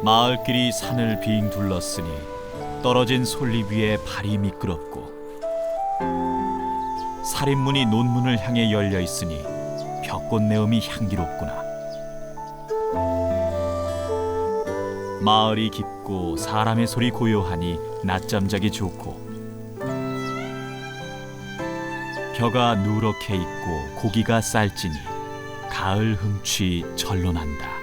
마을길이 산을 빙 둘렀으니 떨어진 솔잎 위에 발이 미끄럽고 살인문이 논문을 향해 열려 있으니 벽꽃 내음이 향기롭구나. 마을이 깊고 사람의 소리 고요하니 낮잠 자기 좋고 벼가 누렇게 있고 고기가 쌀지니 가을 흥취 절로 난다.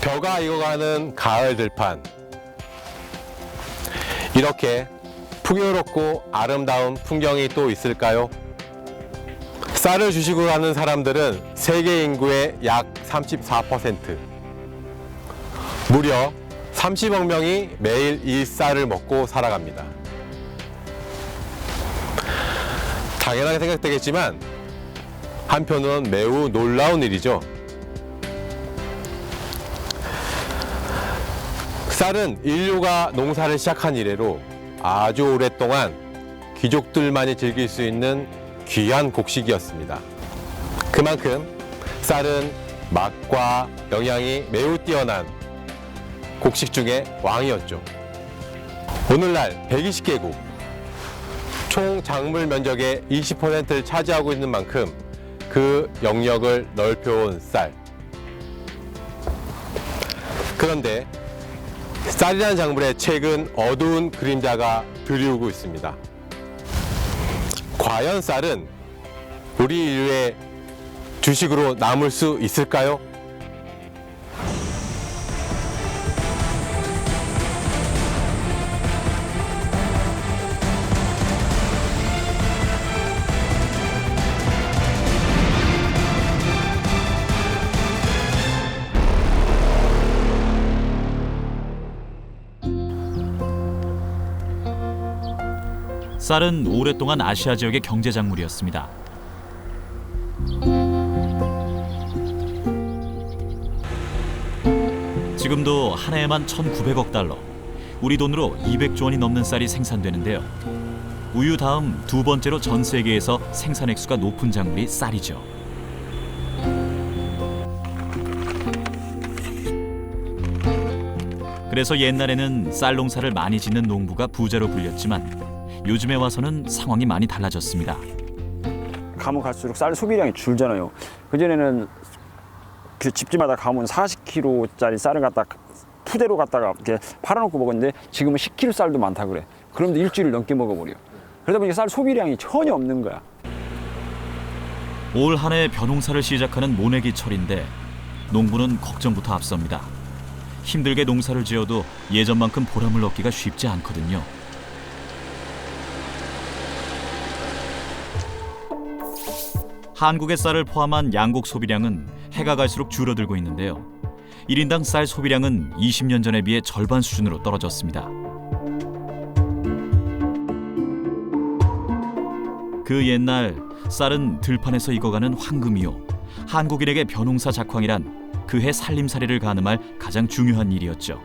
벼가 익어가는 가을 들판. 이렇게 풍요롭고 아름다운 풍경이 또 있을까요? 쌀을 주식으로 하는 사람들은 세계 인구의 약 34%, 무려 30억 명이 매일 이 쌀을 먹고 살아갑니다. 당연하게 생각되겠지만 한편으로는 매우 놀라운 일이죠. 쌀은 인류가 농사를 시작한 이래로 아주 오랫동안 귀족들만이 즐길 수 있는 귀한 곡식이었습니다. 그만큼 쌀은 맛과 영양이 매우 뛰어난 곡식 중에 왕이었죠. 오늘날 120개국, 총 작물 면적의 20%를 차지하고 있는 만큼 그 영역을 넓혀온 쌀. 그런데 쌀이라는 작물에 최근 어두운 그림자가 드리우고 있습니다. 과연 쌀은 우리 인류의 주식으로 남을 수 있을까요? 쌀은 오랫동안 아시아 지역의 경제 작물이었습니다. 지금도 한 해에만 1,900억 달러, 우리 돈으로 200조 원이 넘는 쌀이 생산되는데요. 우유 다음 두 번째로 전 세계에서 생산 액수가 높은 작물이 쌀이죠. 그래서 옛날에는 쌀 농사를 많이 짓는 농부가 부자로 불렸지만 요즘에 와서는 상황이 많이 달라졌습니다. 가면 갈수록 쌀 소비량이 줄잖아요. 그전에는 그 집집마다 가면 40kg짜리 쌀을 갖다 푸대로 갖다가 이렇게 팔아놓고 먹었는데 지금은 10kg 쌀도 많다 그래. 그런데 일주일을 넘게 먹어버려. 그러다 보니까 쌀 소비량이 전혀 없는 거야. 올 한 해 벼농사를 시작하는 모내기철인데 농부는 걱정부터 앞섭니다. 힘들게 농사를 지어도 예전만큼 보람을 얻기가 쉽지 않거든요. 한국의 쌀을 포함한 양곡 소비량은 해가 갈수록 줄어들고 있는데요. 1인당 쌀 소비량은 20년 전에 비해 절반 수준으로 떨어졌습니다. 그 옛날 쌀은 들판에서 익어가는 황금이요, 한국인에게 벼농사 작황이란 그해 살림살이를 가늠할 가장 중요한 일이었죠.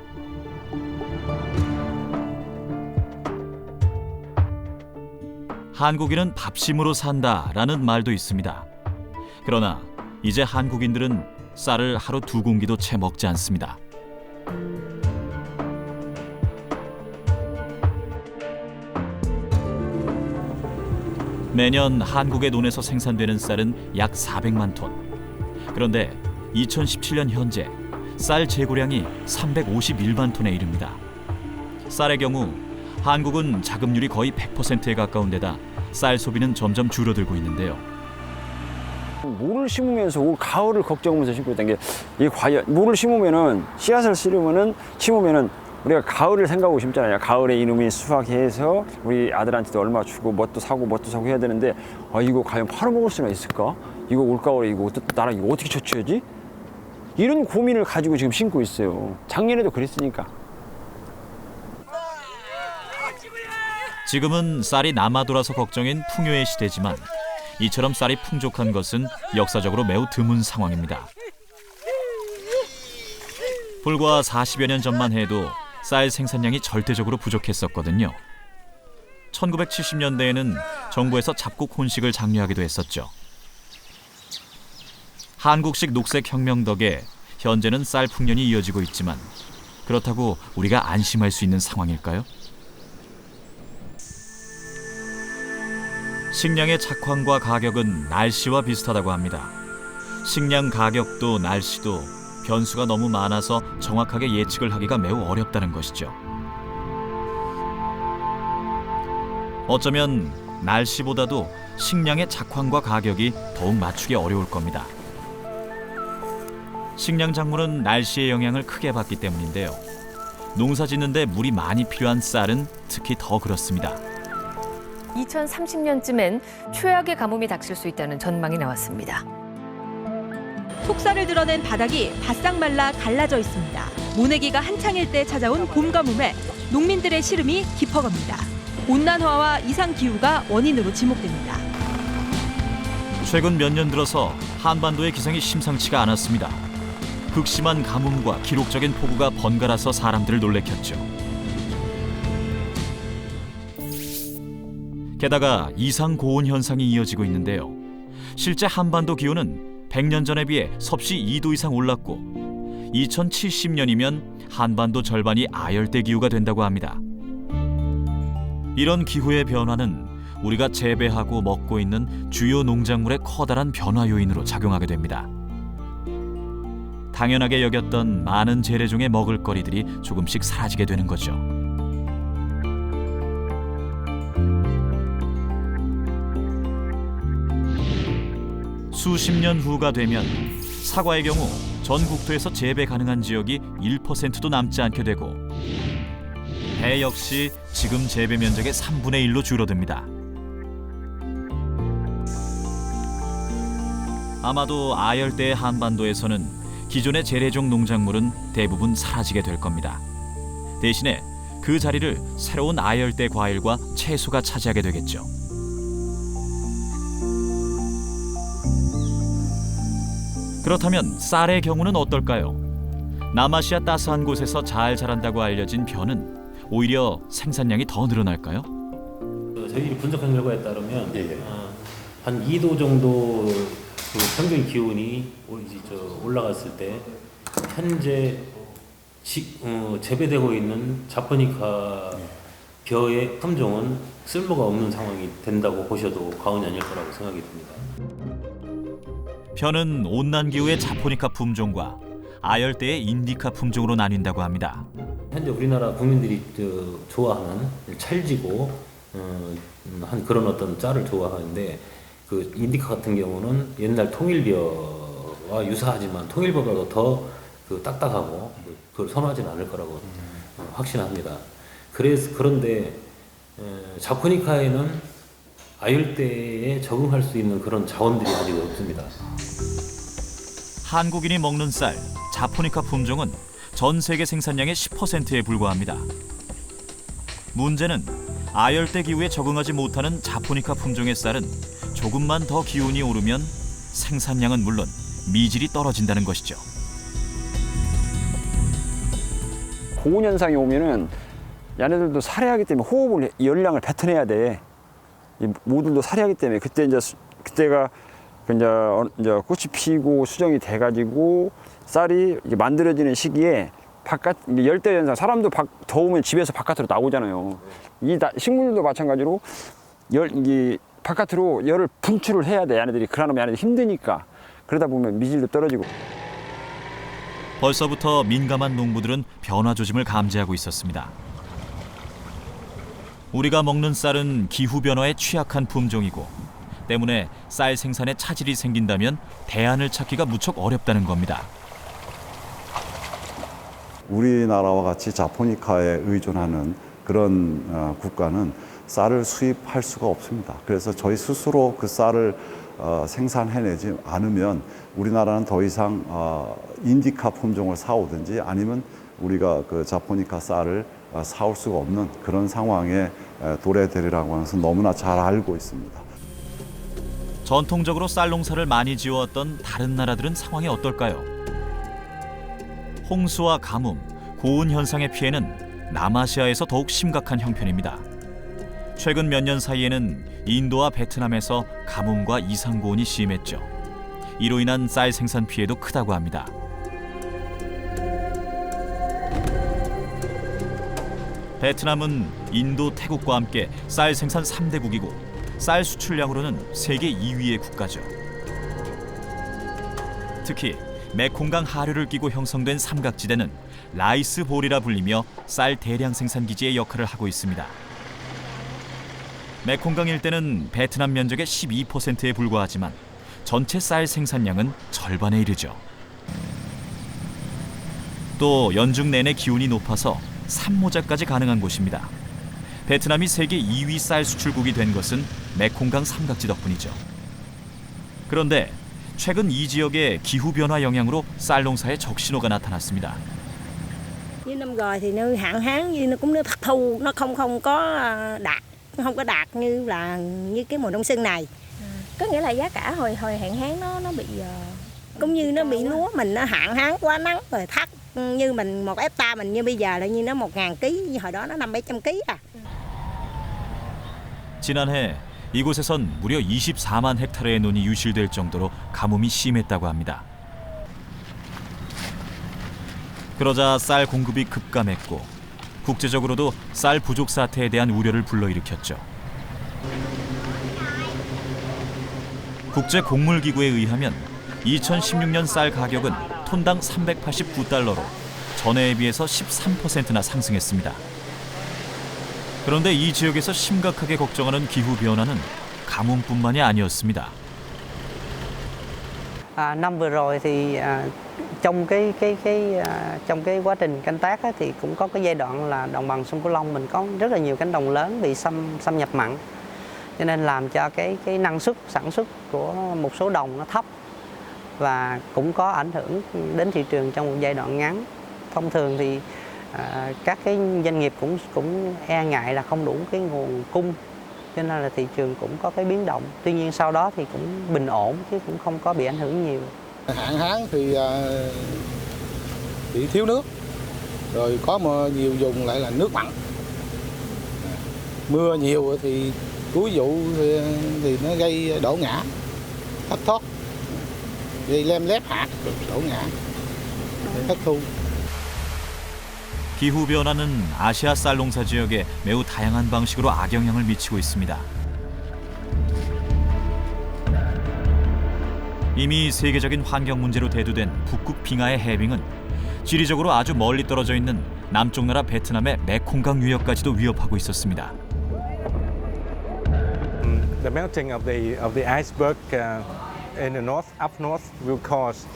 한국인은 밥심으로 산다라는 말도 있습니다. 그러나 이제 한국인들은 쌀을 하루 2공기도 채 먹지 않습니다. 매년 한국의 논에서 생산되는 쌀은 약 400만 톤. 그런데 2017년 현재 쌀 재고량이 351만 톤에 이릅니다. 쌀의 경우 한국은 자급률이 거의 100%에 가까운 데다 쌀 소비는 점점 줄어들고 있는데요. 모를 심으면서 올 가을을 걱정하면서 심고 있다는 게 이게 과연 모를 심으면은 씨앗을 심으면은 우리가 가을을 생각하고 심잖아요. 가을에 이놈이 수확해서 우리 아들한테도 얼마 주고 뭣도 사고 해야 되는데 이거 과연 팔아먹을 수나 있을까? 이거 올가을에 이거 나랑 이거 어떻게 처치하지? 이런 고민을 가지고 지금 심고 있어요. 작년에도 그랬으니까. 지금은 쌀이 남아돌아서 걱정인 풍요의 시대지만 이처럼 쌀이 풍족한 것은 역사적으로 매우 드문 상황입니다. 불과 40여 년 전만 해도 쌀 생산량이 절대적으로 부족했었거든요. 1970년대에는 정부에서 잡곡 혼식을 장려하기도 했었죠. 한국식 녹색혁명 덕에 현재는 쌀 풍년이 이어지고 있지만 그렇다고 우리가 안심할 수 있는 상황일까요? 식량의 작황과 가격은 날씨와 비슷하다고 합니다. 식량 가격도 날씨도 변수가 너무 많아서 정확하게 예측을 하기가 매우 어렵다는 것이죠. 어쩌면 날씨보다도 식량의 작황과 가격이 더욱 맞추기 어려울 겁니다. 식량 작물은 날씨의 영향을 크게 받기 때문인데요. 농사 짓는데 물이 많이 필요한 쌀은 특히 더 그렇습니다. 2030년쯤엔 최악의 가뭄이 닥칠 수 있다는 전망이 나왔습니다. 속살을 드러낸 바닥이 바싹 말라 갈라져 있습니다. 모내기가 한창일 때 찾아온 봄 가뭄에 농민들의 시름이 깊어갑니다. 온난화와 이상기후가 원인으로 지목됩니다. 최근 몇 년 들어서 한반도의 기상이 심상치가 않았습니다. 극심한 가뭄과 기록적인 폭우가 번갈아서 사람들을 놀래켰죠. 게다가 이상 고온 현상이 이어지고 있는데요. 실제 한반도 기온은 100년 전에 비해 섭씨 2도 이상 올랐고 2070년이면 한반도 절반이 아열대 기후가 된다고 합니다. 이런 기후의 변화는 우리가 재배하고 먹고 있는 주요 농작물의 커다란 변화 요인으로 작용하게 됩니다. 당연하게 여겼던 많은 재래종의 먹을거리들이 조금씩 사라지게 되는 거죠. 수십 년 후가 되면 사과의 경우 전 국토에서 재배 가능한 지역이 1%도 남지 않게 되고 배 역시 지금 재배 면적의 3분의 1로 줄어듭니다. 아마도 아열대의 한반도에서는 기존의 재래종 농작물은 대부분 사라지게 될 겁니다. 대신에 그 자리를 새로운 아열대 과일과 채소가 차지하게 되겠죠. 그렇다면 쌀의 경우는 어떨까요? 남아시아 따스한 곳에서 잘 자란다고 알려진 벼는 오히려 생산량이 더 늘어날까요? 저희들이 분석한 결과에 따르면 한 2도 정도 그 평균 기온이 올라갔을 때 현재 재배되고 있는 자포니카 벼의 품종은 쓸모가 없는 상황이 된다고 보셔도 과언이 아닐 거라고 생각이 듭니다. 벼는 온난기후의 자포니카 품종과 아열대의 인디카 품종으로 나뉜다고 합니다. 현재 우리나라 국민들이 좋아하는 찰지고 한 그런 어떤 쌀을 좋아하는데 그 인디카 같은 경우는 옛날 통일벼와 유사하지만 통일벼보다 더 그 딱딱하고 그걸 선호하지는 않을 거라고 확신합니다. 그런데 자포니카에는 아열대에 적응할 수 있는 그런 자원들이 아직 없습니다. 한국인이 먹는 쌀, 자포니카 품종은 전 세계 생산량의 10%에 불과합니다. 문제는 아열대 기후에 적응하지 못하는 자포니카 품종의 쌀은 조금만 더 기온이 오르면 생산량은 물론 미질이 떨어진다는 것이죠. 고온 현상이 오면은 얘네들도 살해하기 때문에 호흡을 열량을 뱉어내야 돼. 이 모들도 살해하기 때문에 그때가 이제 꽃이 피고 수정이 돼가지고 쌀이 이게 만들어지는 시기에 바깥 열대 현상, 사람도 더우면 집에서 바깥으로 나오잖아요. 식물들도 마찬가지로 이 바깥으로 열을 분출을 해야 돼. 얘네들이 그러면 얘네들이 힘드니까. 그러다 보면 미질도 떨어지고. 벌써부터 민감한 농부들은 변화 조짐을 감지하고 있었습니다. 우리가 먹는 쌀은 기후 변화에 취약한 품종이고 때문에 쌀 생산에 차질이 생긴다면 대안을 찾기가 무척 어렵다는 겁니다. 우리나라와 같이 자포니카에 의존하는 그런 국가는 쌀을 수입할 수가 없습니다. 그래서 저희 스스로 그 쌀을 생산해내지 않으면 우리나라는 더 이상 인디카 품종을 사오든지 아니면 우리가 그 자포니카 쌀을 사올 수가 없는 그런 상황에 도래되리라고 하는 것은 너무나 잘 알고 있습니다. 전통적으로 쌀 농사를 많이 지어왔던 다른 나라들은 상황이 어떨까요? 홍수와 가뭄, 고온 현상의 피해는 남아시아에서 더욱 심각한 형편입니다. 최근 몇 년 사이에는 인도와 베트남에서 가뭄과 이상고온이 심했죠. 이로 인한 쌀 생산 피해도 크다고 합니다. 베트남은 인도, 태국과 함께 쌀 생산 3대국이고 쌀 수출량으로는 세계 2위의 국가죠. 특히 메콩강 하류를 끼고 형성된 삼각지대는 라이스볼이라 불리며 쌀 대량 생산 기지의 역할을 하고 있습니다. 메콩강 일대는 베트남 면적의 12%에 불과하지만 전체 쌀 생산량은 절반에 이르죠. 또 연중 내내 기온이 높아서 산모작까지 가능한 곳입니다. 베트남이 세계 2위 쌀 수출국이 된 것은 메콩강 삼각지 덕분이죠. 그런데 최근 이 지역의 기후 변화 영향으로 쌀 농사에 적신호가 나타났습니다. Như năm rồi thì nơi hạn hán như nó cũng nước thất thu, nó không có đạt như cái mùa đông xuân này. Có nghĩa là giá cả hồi hạn hán nó bị Cũng như nó bị lúa mình nó hạn hán quá nắng rồi thắt, như mình 1 hectare mình như bây giờ là như nó 1.000 kg, hồi đó nó 500-700 kg à. 지난해 이곳에선 무려 24만 헥타르의 논이 유실될 정도로 가뭄이 심했다고 합니다. 그러자 쌀 공급이 급감했고 국제적으로도 쌀 부족 사태에 대한 우려를 불러일으켰죠. 국제곡물기구에 의하면 2016년 쌀 가격은 톤당 389달러로 전해에 비해서 13%나 상승했습니다. 그런데 이 지역에서 심각하게 걱정하는 기후 변화는 가뭄뿐만이 아니었습니다. Năm vừa rồi thì trong cái quá trình canh tác á, thì cũng có cái giai đoạn là đồng bằng sông Cửu Long mình có rất là nhiều cánh đồng lớn bị xâm nhập mặn, cho nên làm cho cái năng suất sản xuất của một số đồng nó thấp và cũng có ảnh hưởng đến thị trường trong một giai đoạn ngắn. Thông thường thì các cái doanh nghiệp cũng e ngại là không đủ cái nguồn cung, cho nên là thị trường cũng có cái biến động. Tuy nhiên sau đó thì cũng bình ổn chứ cũng không có bị ảnh hưởng nhiều. Hạn hán thì bị thiếu nước, rồi có nhiều vùng lại là nước mặn. Mưa nhiều thì cuối vụ thì nó gây đổ ngã, thất thoát, gây lem lép hạt, đổ ngã, thất thu. 기후 변화는 아시아 쌀 농사 지역에 매우 다양한 방식으로 악영향을 미치고 있습니다. 이미 세계적인 환경 문제로 대두된 북극 빙하의 해빙은 지리적으로 아주 멀리 떨어져 있는 남쪽 나라 베트남의 메콩강 유역까지도 위협하고 있었습니다. The melting of the iceberg in the north, up north, will cause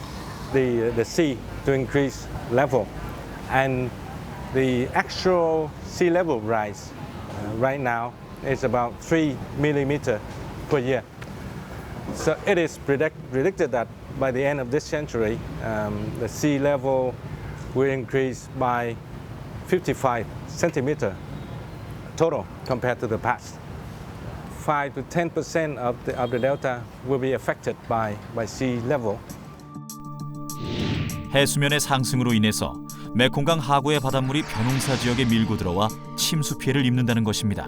the sea to increase level, and the actual sea level rise right now is about 3 millimeters per year. So it is predicted that by the end of this century, the sea level will increase by 55 centimeters total compared to the past. 5 to 10% of the delta will be affected by sea level. 해수면의 상승으로 인해서 메콩강 하구의 바닷물이 벼농사 지역에 밀고 들어와 침수 피해를 입는다는 것입니다.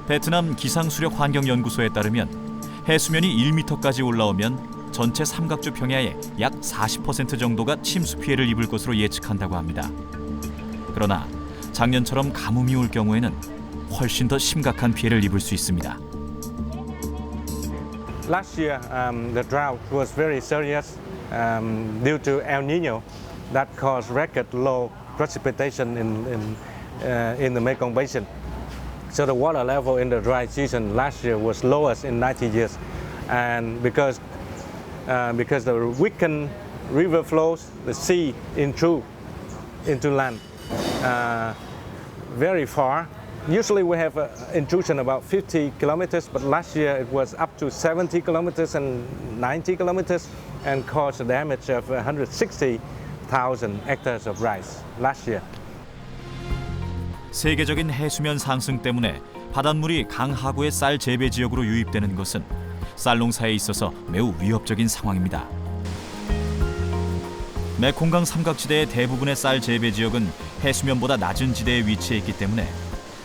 베트남 기상수력환경연구소에 따르면 해수면이 1m까지 올라오면 전체 삼각주 평야의 약 40% 정도가 침수 피해를 입을 것으로 예측한다고 합니다. 그러나 작년처럼 가뭄이 올 경우에는 훨씬 더 심각한 피해를 입을 수 있습니다. Last year, the drought was very serious due to El Nino that caused record low precipitation in the Mekong Basin. So the water level in the dry season last year was lowest in 90 years, and because the weakened river flows, the sea intrude into land very far. Usually we have intrusion about 50 kilometers, but last year it was up to 70 kilometers and 90 kilometers and caused a damage of 160,000 hectares of rice last year. 세계적인 해수면 상승 때문에 바닷물이 강 하구의 쌀 재배 지역으로 유입되는 것은 쌀 농사에 있어서 매우 위협적인 상황입니다. 메콩강 삼각지대의 대부분의 쌀 재배 지역은 해수면보다 낮은 지대에 위치해 있기 때문에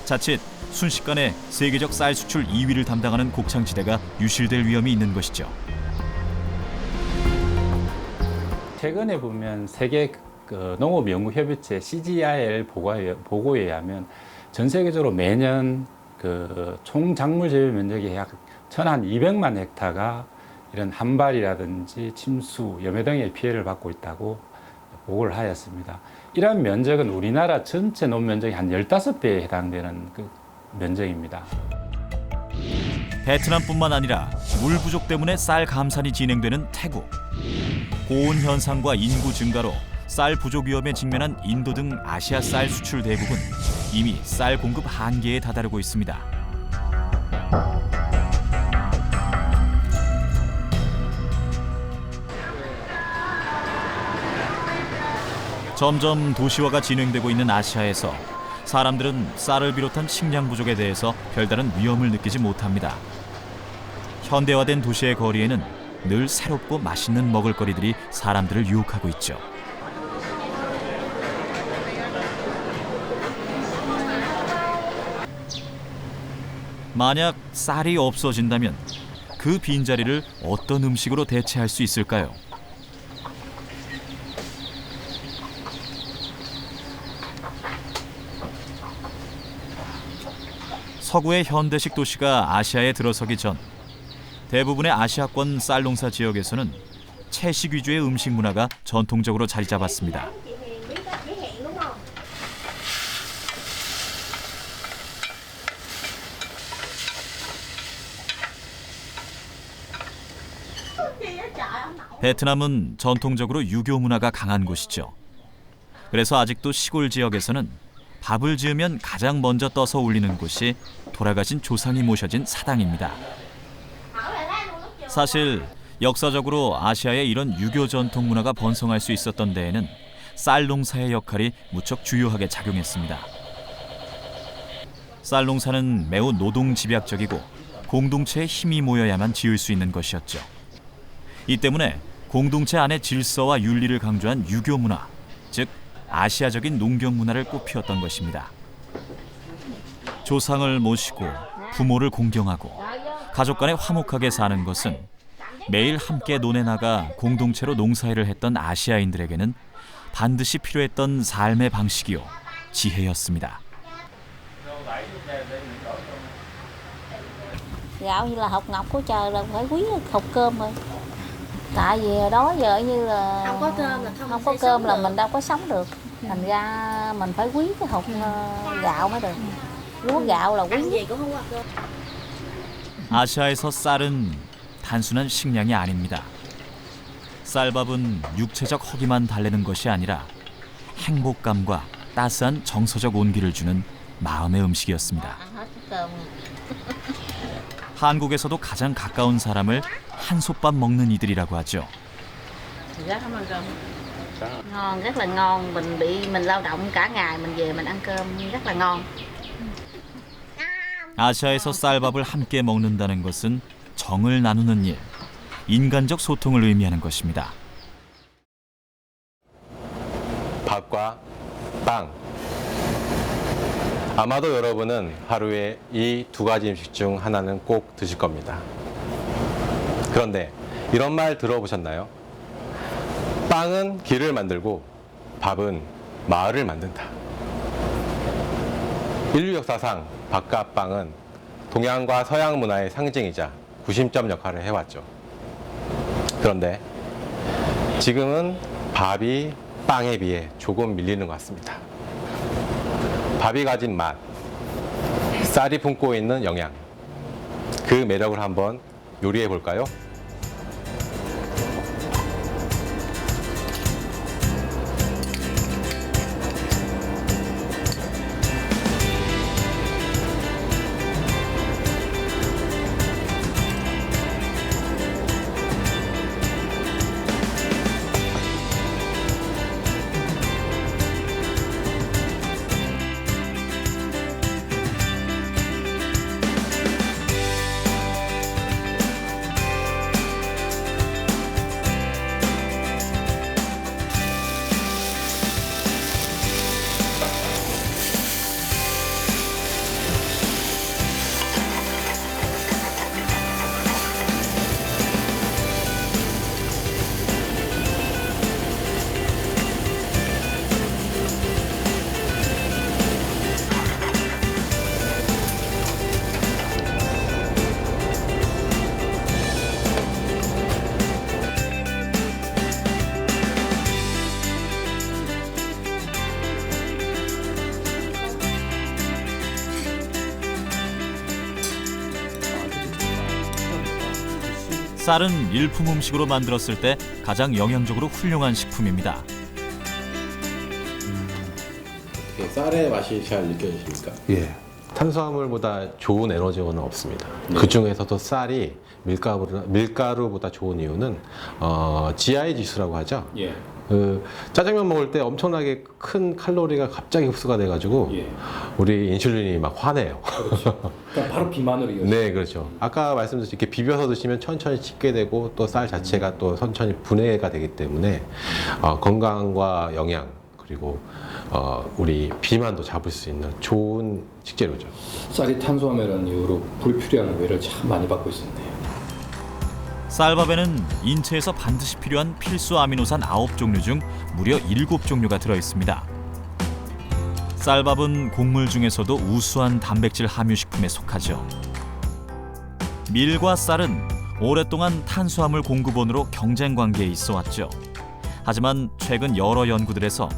자칫 순식간에 세계적 쌀 수출 2위를 담당하는 곡창지대가 유실될 위험이 있는 것이죠. 최근에 보면 세계 농업연구협의체 CGIL 보고에 의하면 전 세계적으로 매년 총 작물 재배 면적이 약 1,200만 헥타가 이런 한발이라든지 침수, 염해 등의 피해를 받고 있다고 보고를 하였습니다. 이러한 면적은 우리나라 전체 논면적의 한 15배에 해당되는 면적입니다. 베트남뿐만 아니라 물 부족 때문에 쌀 감산이 진행되는 태국. 고온 현상과 인구 증가로 쌀 부족 위험에 직면한 인도 등 아시아 쌀 수출 대국은 이미 쌀 공급 한계에 다다르고 있습니다. 점점 도시화가 진행되고 있는 아시아에서 사람들은 쌀을 비롯한 식량 부족에 대해서 별다른 위험을 느끼지 못합니다. 현대화된 도시의 거리에는 늘 새롭고 맛있는 먹을거리들이 사람들을 유혹하고 있죠. 만약 쌀이 없어진다면 그 빈자리를 어떤 음식으로 대체할 수 있을까요? 서구의 현대식 도시가 아시아에 들어서기 전 대부분의 아시아권 쌀 농사 지역에서는 채식 위주의 음식 문화가 전통적으로 자리 잡았습니다. 베트남은 전통적으로 유교 문화가 강한 곳이죠. 그래서 아직도 시골 지역에서는 밥을 지으면 가장 먼저 떠서 올리는 곳이 돌아가신 조상이 모셔진 사당입니다. 사실 역사적으로 아시아에 이런 유교 전통 문화가 번성할 수 있었던 데에는 쌀 농사의 역할이 무척 주요하게 작용했습니다. 쌀 농사는 매우 노동 집약적이고 공동체의 힘이 모여야만 지을 수 있는 것이었죠. 이 때문에 공동체 안의 질서와 윤리를 강조한 유교 문화, 즉 아시아적인 농경 문화를 꽃피웠던 것입니다. 조상을 모시고 부모를 공경하고 가족 간에 화목하게 사는 것은 매일 함께 논에 나가 공동체로 농사일을 했던 아시아인들에게는 반드시 필요했던 삶의 방식이요, 지혜였습니다. Gạo như là hột ngọc của trời là phải quý hột cơm rồi. Tại vì đó giờ như là không có cơm là mình đâu có sống được. Thành ra mình phải quý cái hột gạo mới được. Lúa gạo là quý. 아시아에서 쌀은 단순한 식량이 아닙니다. 쌀밥은 육체적 허기만 달래는 것이 아니라 행복감과 따스한 정서적 온기를 주는 마음의 음식이었습니다. 한국에서도 가장 가까운 사람을 한솥밥 먹는 이들이라고 하죠. Ngon, rất là ngon. Mình lao động cả ngày mình về mình ăn cơm rất là ngon. 아시아에서 쌀밥을 함께 먹는다는 것은 정을 나누는 일, 인간적 소통을 의미하는 것입니다. 밥과 빵. 아마도 여러분은 하루에 이 두 가지 음식 중 하나는 꼭 드실 겁니다. 그런데 이런 말 들어보셨나요? 빵은 길을 만들고 밥은 마을을 만든다. 인류 역사상 밥과 빵은 동양과 서양 문화의 상징이자 구심점 역할을 해왔죠. 그런데 지금은 밥이 빵에 비해 조금 밀리는 것 같습니다. 밥이 가진 맛, 쌀이 품고 있는 영양, 그 매력을 한번 요리해 볼까요? 쌀은 일품 음식으로 만들었을 때 가장 영양적으로 훌륭한 식품입니다. 쌀의 맛이 잘 느껴지십니까? 예. 탄수화물보다 좋은 에너지원은 없습니다. 그 중에서도 쌀이 밀가루보다 좋은 이유는 GI 지수라고 하죠. 예. 짜장면 먹을 때 엄청나게 큰 칼로리가 갑자기 흡수가 돼가지고 예. 우리 인슐린이 막 화내요. 그렇죠. 그러니까 바로 비만으로 이어져요. 네, 그렇죠. 아까 말씀드렸듯이 이렇게 비벼서 드시면 천천히 식게 되고 또 쌀 자체가 또 천천히 분해가 되기 때문에 건강과 영양 그리고 우리 비만도 잡을 수 있는 좋은 식재료죠. 쌀이 탄수화물이라는 이유로 불필요한 오해를 참 많이 받고 있었네요. 쌀밥에는 인체에서 반드시 필요한 필수 아미노산 9종류 중 무려 7종류가 들어있습니다. 쌀밥은 곡물 중에서도 우수한 단백질 함유 식품에 속하죠. 밀과 쌀은 오랫동안 탄수화물 공급원으로 경쟁 관계에 있어 왔죠. 하지만 최근 여러 연구들에서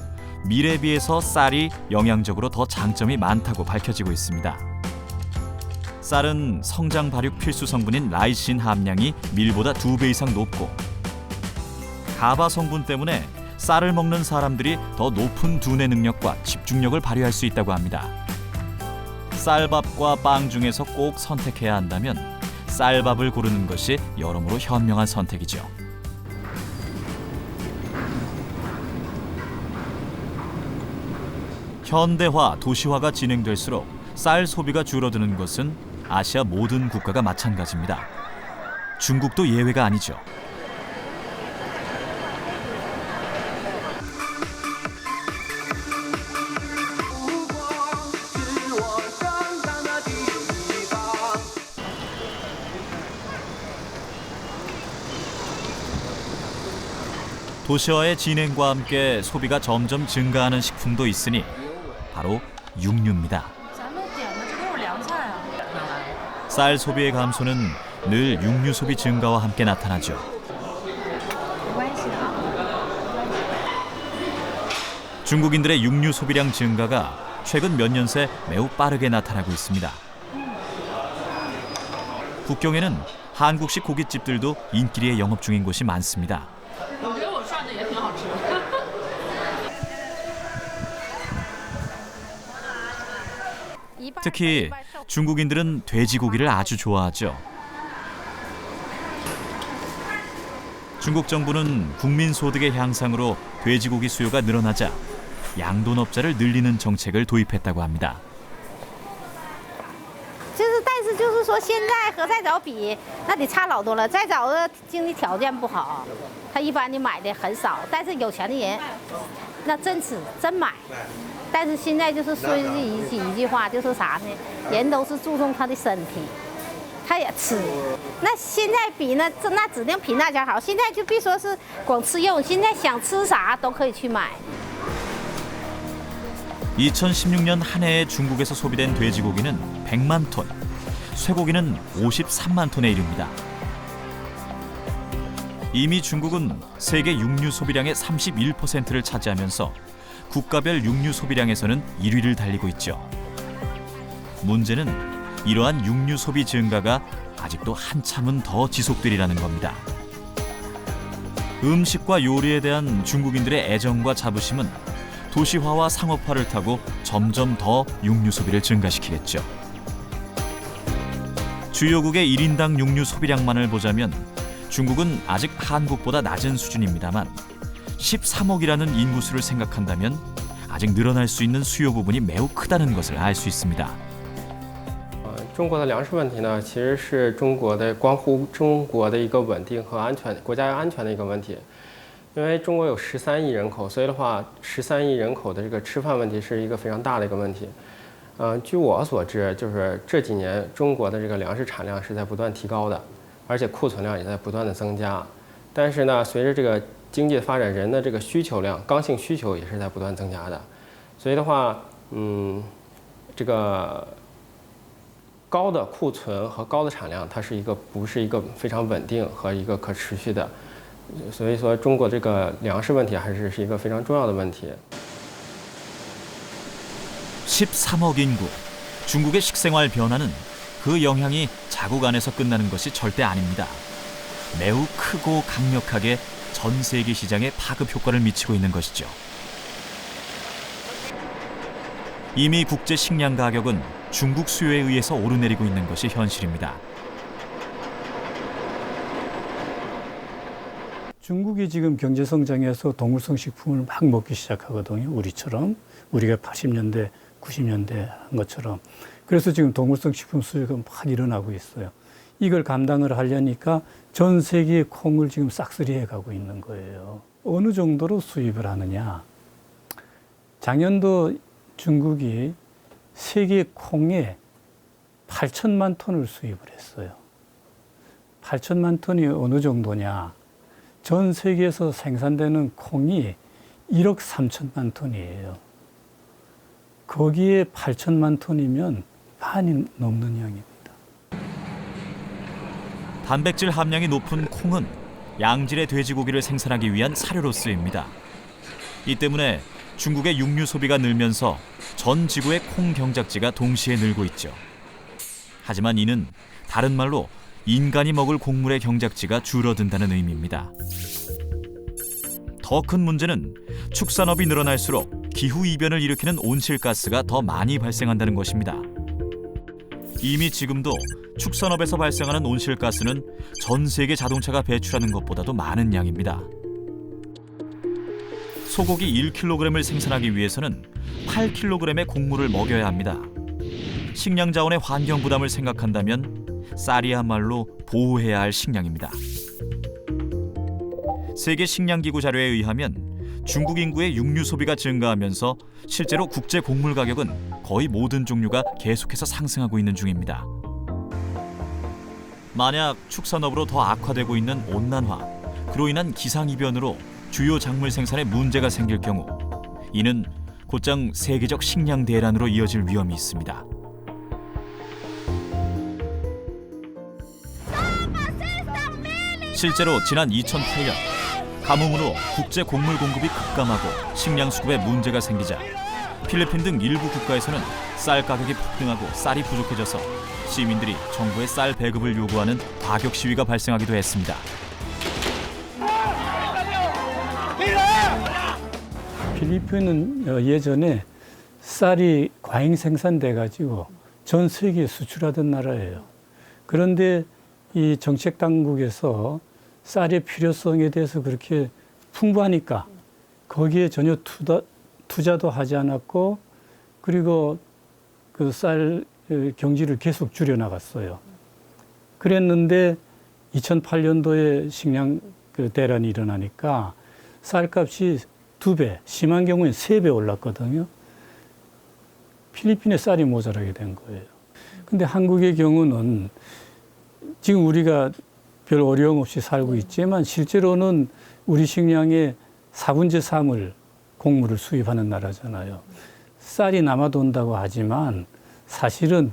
밀에 비해서 쌀이 영양적으로 더 장점이 많다고 밝혀지고 있습니다. 쌀은 성장 발육 필수 성분인 라이신 함량이 밀보다 2배 이상 높고 가바 성분 때문에 쌀을 먹는 사람들이 더 높은 두뇌 능력과 집중력을 발휘할 수 있다고 합니다. 쌀밥과 빵 중에서 꼭 선택해야 한다면 쌀밥을 고르는 것이 여러모로 현명한 선택이죠. 현대화, 도시화가 진행될수록 쌀 소비가 줄어드는 것은 아시아 모든 국가가 마찬가지입니다. 중국도 예외가 아니죠. 도시화의 진행과 함께 소비가 점점 증가하는 식품도 있으니 바로 육류입니다. 쌀 소비의 감소는 늘 육류 소비 증가와 함께 나타나죠. 중국인들의 육류 소비량 증가가 최근 몇 년 새 매우 빠르게 나타나고 있습니다. 국경에는 한국식 고깃집들도 인기리에 영업 중인 곳이 많습니다. 특히 중국인들은 돼지고기를 아주 좋아하죠. 중국 정부는 국민 소득의 향상으로 돼지고기 수요가 늘어나자 양돈업자를 늘리는 정책을 도입했다고 합니다. 但是就是说现在和再早比，那得差老多了。再早的经济条件不好，他一般的买的很少，但是有钱的人，那真吃真买。但是现在就是说一句话，就是啥呢？人都是注重他的身体，他也吃。那现在比呢，那指定比那家好。现在就别说是光吃肉，现在想吃啥都可以去买。 2016년 한 해에 중국에서 소비된 돼지고기는 100만 톤, 쇠고기는 53만 톤에 이릅니다. 이미 중국은 세계 육류 소비량의 31%를 차지하면서 국가별 육류 소비량에서는 1위를 달리고 있죠. 문제는 이러한 육류 소비 증가가 아직도 한참은 더 지속되리라는 겁니다. 음식과 요리에 대한 중국인들의 애정과 자부심은 도시화와 상업화를 타고 점점 더 육류 소비를 증가시키겠죠. 주요국의 1인당 육류 소비량만을 보자면 중국은 아직 한국보다 낮은 수준입니다만 13억이라는 인구수를 생각한다면 아직 늘어날 수 있는 수요 부분이 매우 크다는 것을 알 수 있습니다. 中国的粮食问题呢，其实是关乎中国的一个稳定和安全、国家安全的一个问题。因为中国有13亿人口，所以的话，13亿人口的这个吃饭问题是一个非常大的一个问题。据我所知，就是这几年中国的这个粮食产量是在不断提高的，而且库存量也在不断的增加。但是呢，随着这个经济的发展，人的这个需求量、刚性需求也是在不断增加的。所以的话，这个 高的库存和高的产量，它是不是一个非常稳定和一个可持续的，所以说中国这个粮食问题还是一个非常重要的问题。 13억 인구, 중국의 식생활 변화는 그 영향이 자국 안에서 끝나는 것이 절대 아닙니다. 매우 크고 강력하게 전 세계 시장에 파급 효과를 미치고 있는 것이죠. 이미 국제 식량 가격은 중국 수요에 의해서 오르내리고 있는 것이 현실입니다. 중국이 지금 경제 성장해서 동물성 식품을 막 먹기 시작하거든요. 우리처럼. 우리가 80년대, 90년대 한 것처럼. 그래서 지금 동물성 식품 수요가 막 일어나고 있어요. 이걸 감당을 하려니까 전 세계의 콩을 지금 싹쓸이해 가고 있는 거예요. 어느 정도로 수입을 하느냐. 작년도 중국이 세계 콩에 8천만 톤을 수입을 했어요. 8천만 톤이 어느 정도냐. 전 세계에서 생산되는 콩이 1억 3천만 톤이에요. 거기에 8천만 톤이면 반이 넘는 양입니다. 단백질 함량이 높은 콩은 양질의 돼지고기를 생산하기 위한 사료로 쓰입니다. 이 때문에 중국의 육류 소비가 늘면서 전 지구의 콩 경작지가 동시에 늘고 있죠. 하지만 이는 다른 말로 인간이 먹을 곡물의 경작지가 줄어든다는 의미입니다. 더 큰 문제는 축산업이 늘어날수록 기후이변을 일으키는 온실가스가 더 많이 발생한다는 것입니다. 이미 지금도 축산업에서 발생하는 온실가스는 전 세계 자동차가 배출하는 것보다도 많은 양입니다. 소고기 1kg을 생산하기 위해서는 8kg의 곡물을 먹여야 합니다. 식량 자원의 환경 부담을 생각한다면 쌀이야말로 보호해야 할 식량입니다. 세계 식량기구 자료에 의하면 중국 인구의 육류 소비가 증가하면서 실제로 국제 곡물 가격은 거의 모든 종류가 계속해서 상승하고 있는 중입니다. 만약 축산업으로 더 악화되고 있는 온난화, 그로 인한 기상이변으로 주요 작물 생산에 문제가 생길 경우 이는 곧장 세계적 식량 대란으로 이어질 위험이 있습니다. 실제로 지난 2008년 가뭄으로 국제 곡물 공급이 급감하고 식량 수급에 문제가 생기자 필리핀 등 일부 국가에서는 쌀 가격이 폭등하고 쌀이 부족해져서 시민들이 정부의 쌀 배급을 요구하는 과격 시위가 발생하기도 했습니다. 필리핀은 예전에 쌀이 과잉 생산돼 가지고 전 세계에 수출하던 나라예요. 그런데 이 정책 당국에서 쌀의 필요성에 대해서 그렇게 풍부하니까 거기에 전혀 투자도 하지 않았고 그리고 그 쌀 경지를 계속 줄여나갔어요. 그랬는데 2008년도에 식량 대란이 일어나니까 쌀값이 2배, 심한 경우엔 3배 올랐거든요. 필리핀에 쌀이 모자라게 된 거예요. 근데 한국의 경우는 지금 우리가 별 어려움 없이 살고 있지만 실제로는 우리 식량의 4분의 3을 곡물을 수입하는 나라잖아요. 쌀이 남아돈다고 하지만 사실은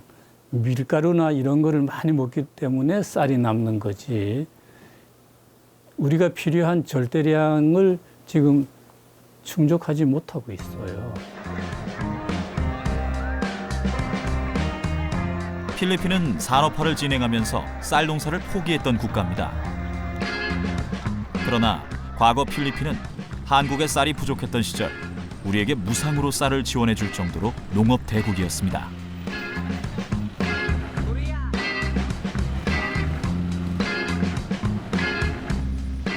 밀가루나 이런 거를 많이 먹기 때문에 쌀이 남는 거지 우리가 필요한 절대량을 지금 충족하지 못하고 있어요. 필리핀은 산업화를 진행하면서 쌀 농사를 포기했던 국가입니다. 그러나 과거 필리핀은 한국의 쌀이 부족했던 시절 우리에게 무상으로 쌀을 지원해 줄 정도로 농업 대국이었습니다.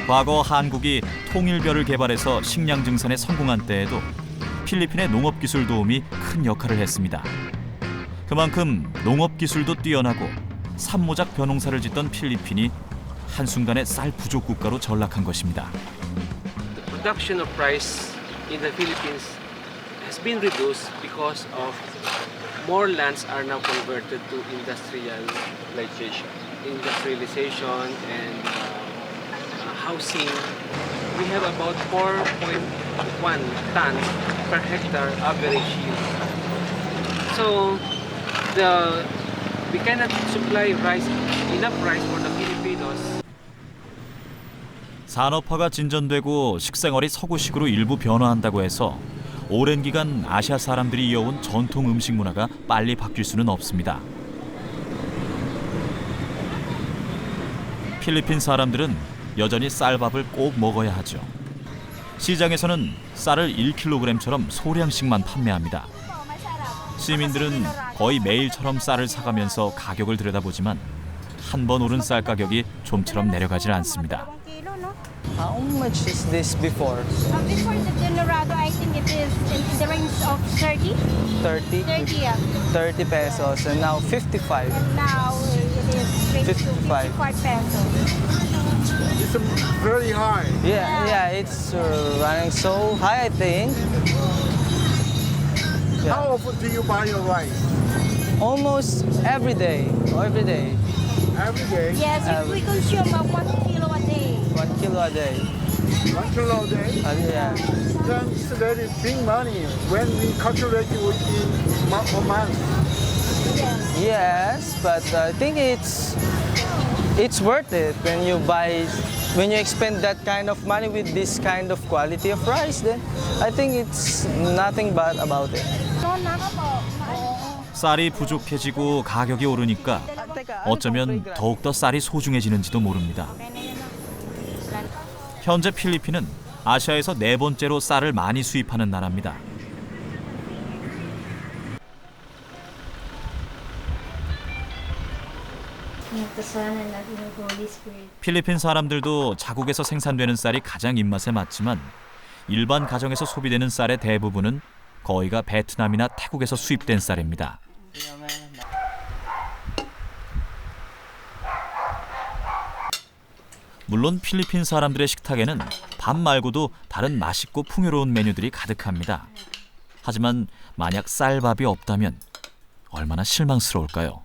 과거 한국이 통일벼를 개발해서 식량 증산에 성공한 때에도 필리핀의 농업기술 도움이 큰 역할을 했습니다. 그만큼 농업기술도 뛰어나고 산모작 벼농사를 짓던 필리핀이 한순간에 쌀 부족 국가로 전락한 것입니다. The production of rice in the Philippines has been reduced because of more lands are now converted to industrialization and housing. We have about 4.1 tons per hectare average yield. So we cannot supply enough rice for the Filipinos. 산업화가 진전되고 식생활이 서구식으로 일부 변화한다고 해서 오랜 기간 아시아 사람들이 이어온 전통 음식 문화가 빨리 바뀔 수는 없습니다. 필리핀 사람들은 여전히 쌀밥을 꼭 먹어야 하죠. 시장에서는 쌀을 1kg처럼 소량씩만 판매합니다. 시민들은 거의 매일처럼 쌀을 사가면서 가격을 들여다보지만 한 번 오른 쌀 가격이 좀처럼 내려가질 않습니다. How much is this before? Before the Generado, I think it is in the range of 30. 30? 30, yeah. 30 pesos and now 55. And now it is range to 55. 55 pesos. It's very high. Yeah, it's running so high, I think. Yeah. How often do you buy your rice? Almost every day. Every day. Every day? Yes, we consume about 1 kilo a day. 1 kilo a day. 1 kilo a day? Yeah. Then it's very big money when we calculate it in a month. Yes, but I think it's worth it when you expend that kind of money with this kind of quality of rice. Then I think it's nothing bad about it. 쌀이 부족해지고 가격이 오르니까 어쩌면 더욱더 쌀이 소중해지는지도 모릅니다. 현재 필리핀은 아시아에서 4번째로 쌀을 많이 수입하는 나라입니다. 필리핀 사람들도 자국에서 생산되는 쌀이 가장 입맛에 맞지만 일반 가정에서 소비되는 쌀의 대부분은 거의가 베트남이나 태국에서 수입된 쌀입니다. 물론 필리핀 사람들의 식탁에는 밥 말고도 다른 맛있고 풍요로운 메뉴들이 가득합니다. 하지만 만약 쌀밥이 없다면 얼마나 실망스러울까요?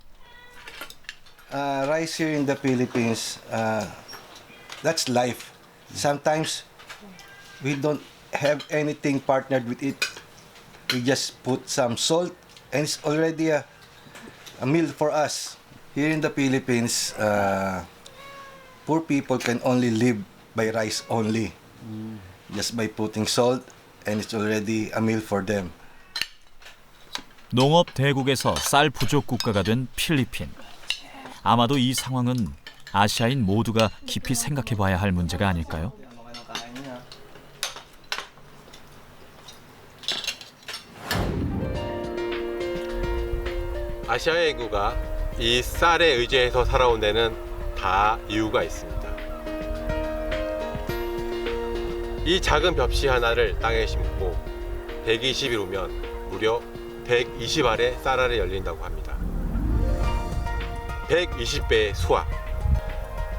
Rice here in the Philippines, that's life. Sometimes we don't have anything partnered with it. We just put some salt and it's already a meal for us. Here in the Philippines, poor people can only live by rice only. Just by putting salt and it's already a meal for them. 농업 대국에서 쌀 부족 국가가 된 필리핀. 아마도 이 상황은 아시아인 모두가 깊이 생각해 봐야 할 문제가 아닐까요? 아시아의 인구가 이 쌀에 의지해서 살아온 데는 다 이유가 있습니다. 이 작은 벽시 하나를 땅에 심고 120일 후면 무려 120알의 쌀알이 열린다고 합니다. 120배의 수확.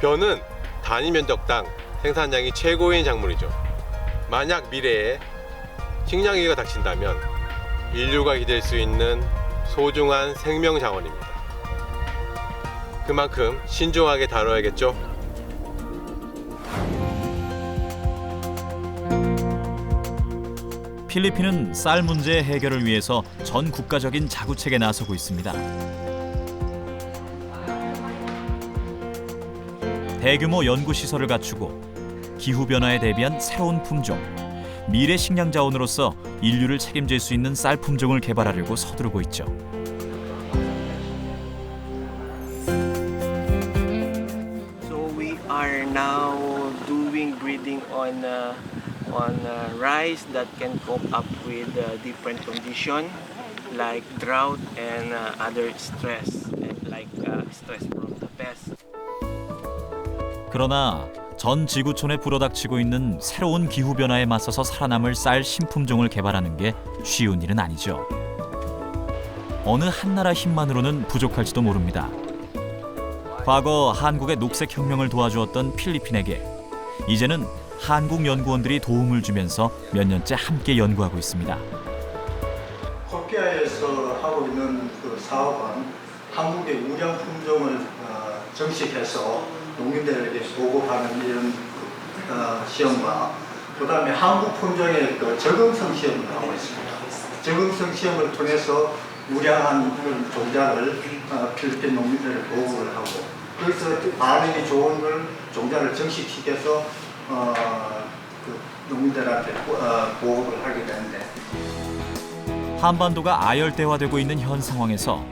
벼는 단위 면적당 생산량이 최고인 작물이죠. 만약 미래에 식량위기가 닥친다면 인류가 기댈 수 있는 소중한 생명 자원입니다. 그만큼 신중하게 다뤄야겠죠. 필리핀은 쌀 문제 해결을 위해서 전 국가적인 자구책에 나서고 있습니다. 대규모 연구시설을 갖추고 기후변화에 대비한 새로운 품종, 미래 식량 자원으로서 인류를 책임질 수 있는 쌀 품종을 개발하려고 서두르고 있죠. So we are now doing breeding on rice that can cope up with different conditions like drought and other stress, like stress from the pest. 그러나 전 지구촌에 불어닥치고 있는 새로운 기후변화에 맞서서 살아남을 쌀 신품종을 개발하는 게 쉬운 일은 아니죠. 어느 한 나라 힘만으로는 부족할지도 모릅니다. 과거 한국의 녹색혁명을 도와주었던 필리핀에게 이제는 한국 연구원들이 도움을 주면서 몇 년째 함께 연구하고 있습니다. 코피아에서 하고 있는 그 사업은 한국의 우량 품종을 정식해서 농민들에게 보고하는 이런 시험과 그다음에 한국 품종의 그 적응성 시험을 하고 있습니다. 적응성 시험을 통해서 우량한 그런 종자를 필리핀 농민들에 보고를 하고 그래서 반응이 좋은 걸 종자를 정식시켜서 그 농민들한테 보고를 하게 되는데 한반도가 아열대화되고 있는 현 상황에서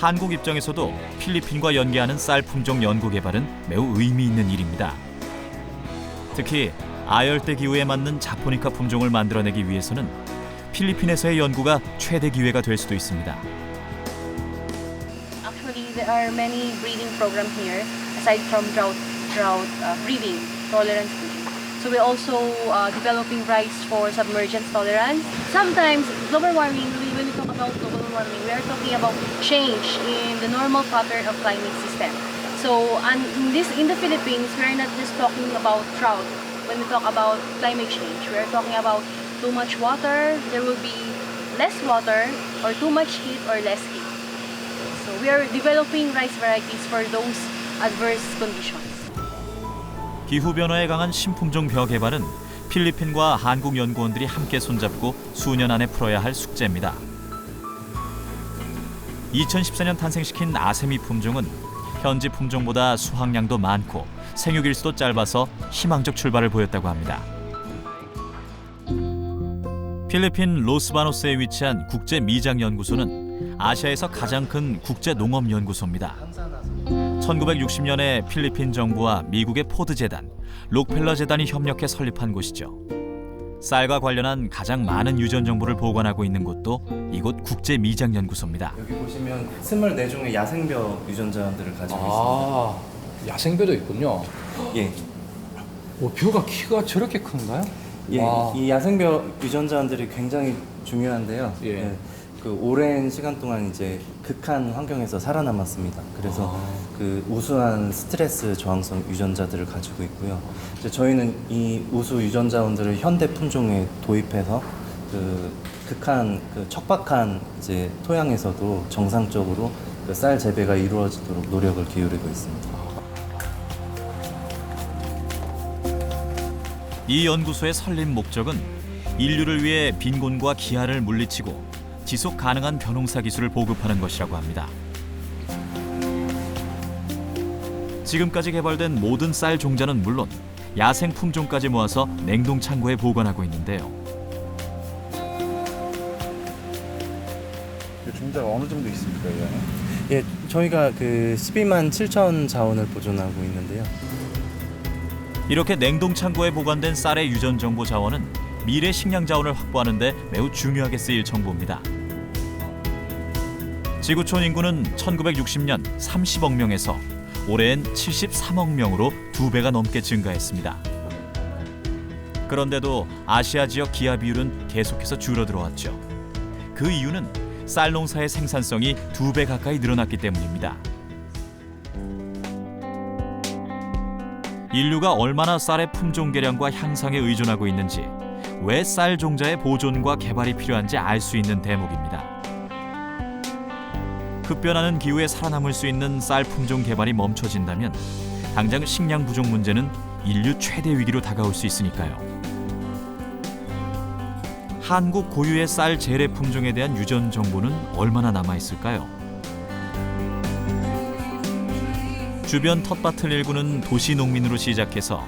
한국 입장에서도 필리핀과 연계하는 쌀 품종 연구 개발은 매우 의미 있는 일입니다. 특히 아열대 기후에 맞는 자포니카 품종을 만들어내기 위해서는 필리핀에서의 연구가 최대 기회가 될 수도 있습니다. Actually, there are many breeding programs here aside from drought breeding, tolerance breeding. So we're also developing rice for submergence tolerance. Sometimes global warming, when we talk about global warming, we are talking about change in the normal pattern of climate system. So in the Philippines, we are not just talking about drought. When we talk about climate change, we are talking about too much water, there will be less water, or too much heat or less heat. So we are developing rice varieties for those adverse conditions. 기후 변화에 강한 신품종 벼 개발은 필리핀과 한국 연구원들이 함께 손잡고 수년 안에 풀어야 할 숙제입니다. 2014년 탄생시킨 아세미 품종은 현지 품종보다 수확량도 많고 생육일수도 짧아서 희망적 출발을 보였다고 합니다. 필리핀 로스바노스에 위치한 국제미장연구소는 아시아에서 가장 큰 국제농업연구소입니다. 1960년에 필리핀 정부와 미국의 포드 재단, 록펠러 재단이 협력해 설립한 곳이죠. 쌀과 관련한 가장 많은 유전 정보를 보관하고 있는 곳도 이곳 국제미장연구소입니다. 여기 보시면 24종의 야생벼 유전자들을 가지고 있습니다. 야생벼도 있군요. 예. 벼가 키가 저렇게 큰가요? 예, 이 야생벼 유전자들이 굉장히 중요한데요. 예. 그 오랜 시간 동안 이제 극한 환경에서 살아남았습니다. 그래서 그 우수한 스트레스 저항성 유전자들을 가지고 있고요. 이제 저희는 이 우수 유전자원들을 현대 품종에 도입해서 그 극한 그 척박한 이제 토양에서도 정상적으로 그 쌀 재배가 이루어지도록 노력을 기울이고 있습니다. 이 연구소의 설립 목적은 인류를 위해 빈곤과 기아를 물리치고 지속 가능한 벼농사 기술을 보급하는 것이라고 합니다. 지금까지 개발된 모든 쌀 종자는 물론 야생 품종까지 모아서 냉동 창고에 보관하고 있는데요. 종자가 어느 정도 있습니까, 이 안에? 예, 저희가 그 12만 7천 자원을 보존하고 있는데요. 이렇게 냉동 창고에 보관된 쌀의 유전 정보 자원은 미래 식량 자원을 확보하는 데 매우 중요하게 쓰일 정보입니다. 지구촌 인구는 1960년 30억 명에서 올해엔 73억 명으로 2배가 넘게 증가했습니다. 그런데도 아시아 지역 기아 비율은 계속해서 줄어들어왔죠. 그 이유는 쌀 농사의 생산성이 2배 가까이 늘어났기 때문입니다. 인류가 얼마나 쌀의 품종 개량과 향상에 의존하고 있는지, 왜 쌀 종자의 보존과 개발이 필요한지 알 수 있는 대목입니다. 급변하는 기후에 살아남을 수 있는 쌀 품종 개발이 멈춰진다면 당장 식량 부족 문제는 인류 최대 위기로 다가올 수 있으니까요. 한국 고유의 쌀 재래 품종에 대한 유전 정보는 얼마나 남아 있을까요? 주변 텃밭을 일구는 도시 농민으로 시작해서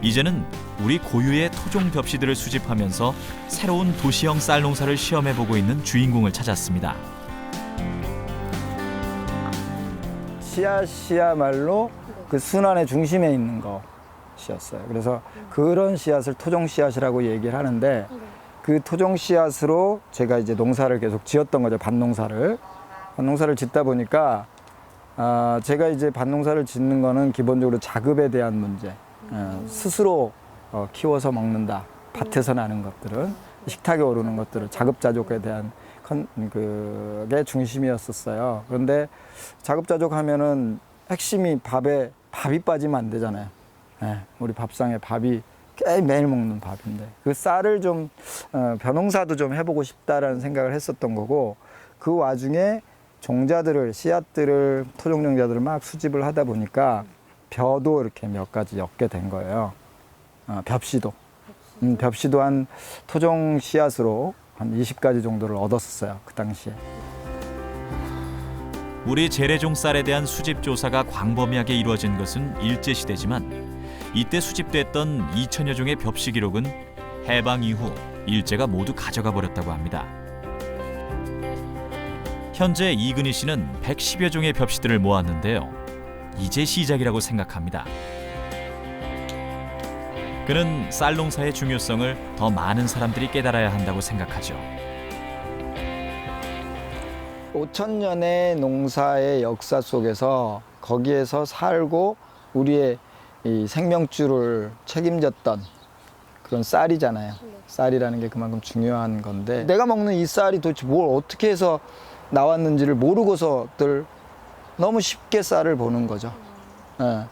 이제는 우리 고유의 토종 벽시들을 수집하면서 새로운 도시형 쌀 농사를 시험해보고 있는 주인공을 찾았습니다. 씨앗이야말로 그 순환의 중심에 있는 것이었어요. 그래서 그런 씨앗을 토종 씨앗이라고 얘기를 하는데, 그 토종 씨앗으로 제가 이제 농사를 계속 지었던 거죠. 밭농사를 짓다 보니까 제가 이제 밭농사를 짓는 거는 기본적으로 자급에 대한 문제, 스스로 키워서 먹는다. 밭에서 나는 것들은, 식탁에 오르는 것들을 자급자족에 대한 그게 중심이었었어요. 그런데 자급자족 하면은 핵심이 밥이 빠지면 안 되잖아요. 우리 밥상에 밥이 매일 먹는 밥인데, 그 쌀을 좀 벼농사도 좀 해보고 싶다라는 생각을 했었던 거고, 그 와중에 종자들을, 씨앗들을, 토종 종자들을 막 수집을 하다 보니까 벼도 이렇게 몇 가지 엮게 된 거예요. 벽시도. 벽시도 한 토종 씨앗으로 한 20가지 정도를 얻었었어요, 그 당시에. 우리 재래종 쌀에 대한 수집 조사가 광범위하게 이루어진 것은 일제시대지만 이때 수집됐던 2천여 종의 벽시 기록은 해방 이후 일제가 모두 가져가 버렸다고 합니다. 현재 이근희 씨는 110여 종의 벽시들을 모았는데요. 이제 시작이라고 생각합니다. 그는 쌀 농사의 중요성을 더 많은 사람들이 깨달아야 한다고 생각하죠. 5,000년의 농사의 역사 속에서 거기에서 살고 우리의 이 생명줄을 책임졌던 그런 쌀이잖아요. 쌀이라는 게 그만큼 중요한 건데 내가 먹는 이 쌀이 도대체 뭘 어떻게 해서 나왔는지를 모르고서들 너무 쉽게 쌀을 보는 거죠. 예.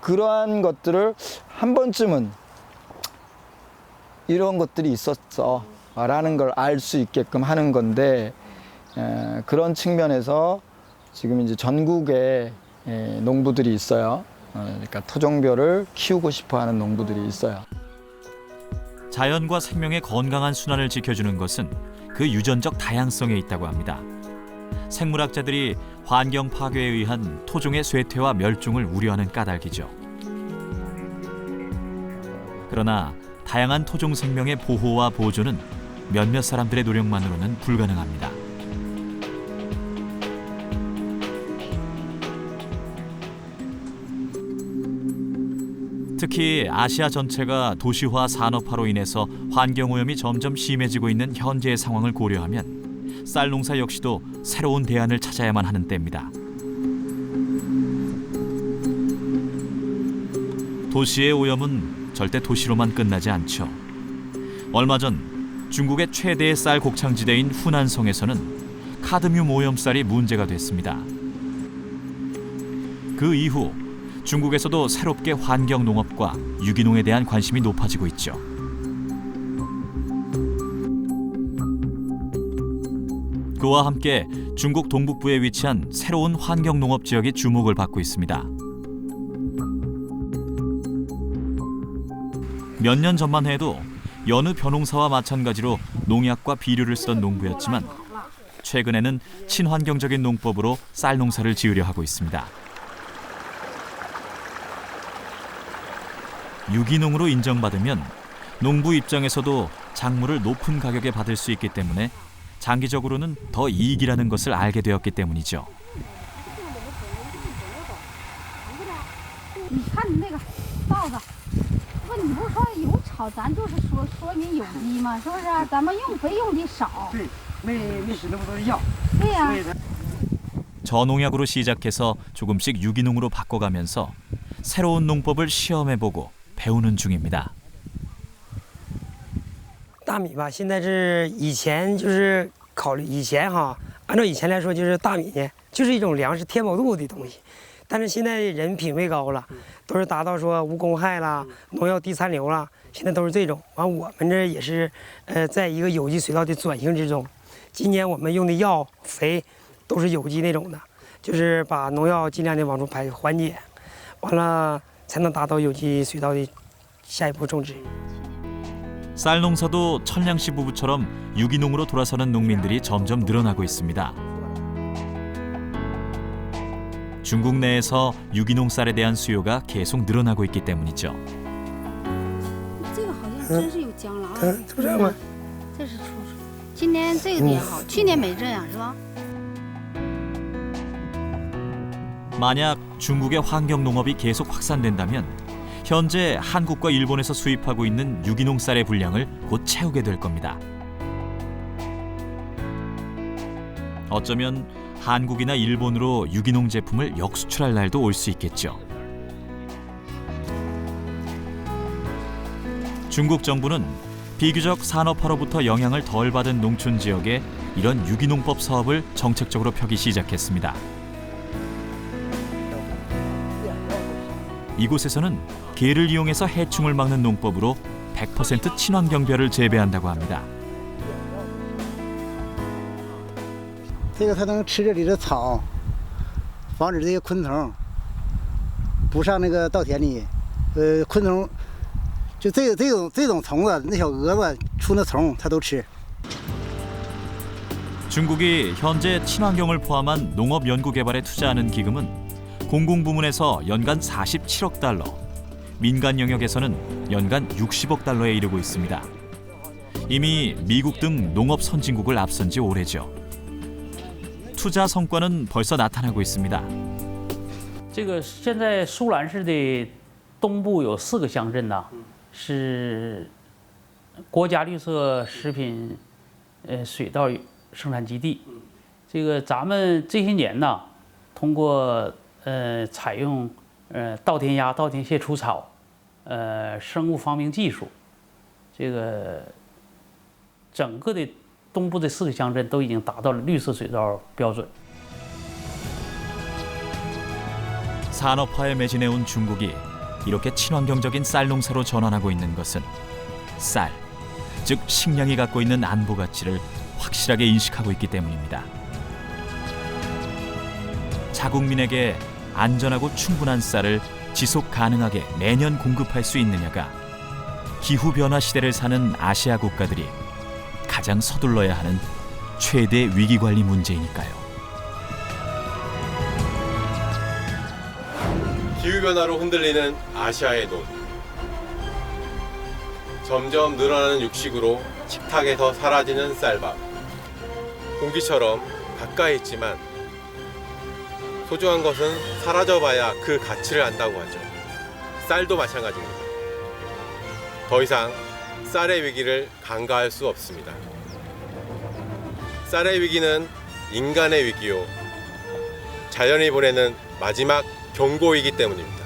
그러한 것들을 한 번쯤은 이런 것들이 있었어 라는 걸 알 수 있게끔 하는 건데 그런 측면에서 지금 이제 전국에 농부들이 있어요. 그러니까 토종별을 키우고 싶어하는 농부들이 있어요. 자연과 생명의 건강한 순환을 지켜주는 것은 그 유전적 다양성에 있다고 합니다. 생물학자들이 환경 파괴에 의한 토종의 쇠퇴와 멸종을 우려하는 까닭이죠. 그러나 다양한 토종 생명의 보호와 보존은 몇몇 사람들의 노력만으로는 불가능합니다. 특히 아시아 전체가 도시화 산업화로 인해서 환경오염이 점점 심해지고 있는 현재의 상황을 고려하면 쌀 농사 역시도 새로운 대안을 찾아야만 하는 때입니다. 도시의 오염은 절대 도시로만 끝나지 않죠. 얼마 전 중국의 최대의 쌀 곡창지대인 후난성에서는 카드뮴 오염쌀이 문제가 됐습니다. 그 이후 중국에서도 새롭게 환경 농업과 유기농에 대한 관심이 높아지고 있죠. 그와 함께 중국 동북부에 위치한 새로운 환경 농업 지역이 주목을 받고 있습니다. 몇 년 전만 해도 여느 벼농사와 마찬가지로 농약과 비료를 쓰던 농부였지만 최근에는 친환경적인 농법으로 쌀 농사를 지으려 하고 있습니다. 유기농으로 인정받으면 농부 입장에서도 작물을 높은 가격에 받을 수 있기 때문에 장기적으로는 더 이익이라는 것을 알게 되었기 때문이죠. 你看你那个稻子，不，你不是说有草，咱就是说明有机嘛，是不是？咱们用肥用的少。对，没使那么多药。对呀。 저농약으로 시작해서 조금씩 유기농으로 바꿔가면서 새로운 농법을 시험해보고 배우는 중입니다. 大米吧，现在是以前就是考虑以前哈，按照以前来说，就是大米呢，就是一种粮食填饱肚子的东西。但是现在人品味高了，都是达到说无公害啦、农药低残留啦，现在都是这种。完，我们这也是在一个有机水稻的转型之中。今年我们用的药肥都是有机那种的，就是把农药尽量的往出排缓解，完了才能达到有机水稻的下一步种植。 쌀 농사도 천량 씨 부부처럼 유기농으로 돌아서는 농민들이 점점 늘어나고 있습니다. 중국 내에서 유기농 쌀에 대한 수요가 계속 늘어나고 있기 때문이죠. 这个好像真是有姜了啊！这是出水，今年这个点好，去年没这样是吧？ 만약 중국의 환경 농업이 계속 확산된다면 현재 한국과 일본에서 수입하고 있는 유기농 쌀의 분량을 곧 채우게 될 겁니다. 어쩌면 한국이나 일본으로 유기농 제품을 역수출할 날도 올 수 있겠죠. 중국 정부는 비교적 산업화로부터 영향을 덜 받은 농촌 지역에 이런 유기농법 사업을 정책적으로 펴기 시작했습니다. 이곳에서는 개를 이용해서 해충을 막는 농법으로 100% 친환경벼를 재배한다고 합니다. 这个它能吃这里的草，防止这些昆虫不上那个稻田里。昆虫就这种虫子，那小蛾子出那虫，它都吃。 중국이 현재 친환경을 포함한 농업 연구 개발에 투자하는 기금은 공공부문에서 연간 47억 달러, 민간 영역에서는 연간 60억 달러에 이르고 있습니다. 이미 미국 등 농업 선진국을 앞선 지 오래죠. 투자 성과는 벌써 나타나고 있습니다. 这个现在苏兰市的东部有4个乡镇呐，是国家绿色食品水稻生产基地。这个咱们这些年呢，通过采用稻田压、稻田蟹除草，生物防病技术，这个整个的东部的4个乡镇都已经达到了绿色水稻标准。 산업화에 매진해온 중국이 이렇게 친환경적인 쌀 농사로 전환하고 있는 것은 쌀, 즉 식량이 갖고 있는 안보 가치를 확실하게 인식하고 있기 때문입니다. 자국민에게 안전하고 충분한 쌀을 지속 가능하게 매년 공급할 수 있느냐가 기후변화 시대를 사는 아시아 국가들이 가장 서둘러야 하는 최대 위기관리 문제이니까요. 기후변화로 흔들리는 아시아의 논. 점점 늘어나는 육식으로 식탁에서 사라지는 쌀밥. 공기처럼 가까이 있지만 소중한 것은 사라져봐야 그 가치를 안다고 하죠. 쌀도 마찬가지입니다. 더 이상 쌀의 위기를 간과할 수 없습니다. 쌀의 위기는 인간의 위기요. 자연이 보내는 마지막 경고이기 때문입니다.